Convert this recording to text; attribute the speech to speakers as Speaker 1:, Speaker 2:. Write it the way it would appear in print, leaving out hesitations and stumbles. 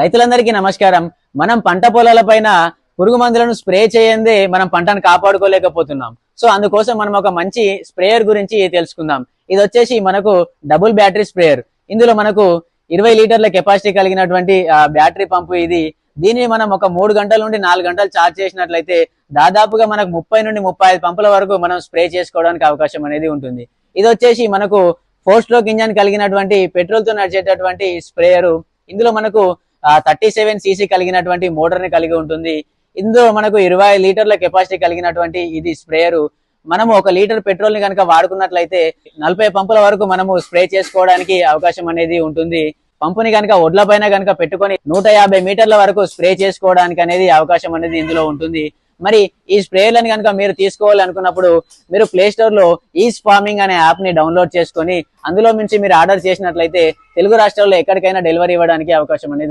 Speaker 1: రైతులందరికీ నమస్కారం. మనం పంట పొలాలపైన పురుగు మందులను స్ప్రే చేయందే మనం పంటను కాపాడుకోలేకపోతున్నాం. సో అందుకోసం మనం ఒక మంచి స్ప్రేయర్ గురించి తెలుసుకుందాం. ఇది వచ్చేసి మనకు డబుల్ బ్యాటరీ స్ప్రేయర్. ఇందులో మనకు 20 లీటర్ల కెపాసిటీ కలిగినటువంటి బ్యాటరీ పంపు ఇది. దీన్ని మనం ఒక 3 గంటల నుండి 4 గంటలు ఛార్జ్ చేసినట్లయితే దాదాపుగా మనకు 30 నుండి 35 పంపుల వరకు మనం స్ప్రే చేసుకోవడానికి అవకాశం అనేది ఉంటుంది. ఇది వచ్చేసి మనకు 4 స్ట్రోక్ ఇంజన్ కలిగినటువంటి పెట్రోల్ తో నడిచేటటువంటి స్ప్రేయర్. ఇందులో మనకు 37 cc కలిగినటువంటి మోటార్ ని కలిగి ఉంటుంది. ఇందులో మనకు 20 లీటర్ల కెపాసిటీ కలిగినటువంటి ఇది స్ప్రేయర్. మనము 1 లీటర్ పెట్రోల్ ని కనుక వాడుకున్నట్లయితే 40 పంపుల వరకు మనము స్ప్రే చేసుకోవడానికి అవకాశం అనేది ఉంటుంది. పంపుని కనుక ఒడ్ల పైన కనుక పెట్టుకొని 150 మీటర్ల వరకు స్ప్రే చేసుకోవడానికి అనేది అవకాశం అనేది ఇందులో ఉంటుంది. మరి ఈ స్ప్రేలను కనుక మీరు తీసుకోవాలనుకున్నప్పుడు మీరు ప్లే స్టోర్ లో ఈజ్ ఫార్మింగ్ అనే యాప్ ని డౌన్లోడ్ చేసుకొని అందులో నుంచి మీరు ఆర్డర్ చేసినట్లయితే తెలుగు రాష్ట్రాల్లో ఎక్కడికైనా డెలివరీ ఇవ్వడానికి అవకాశం అనేది ఉంటుంది.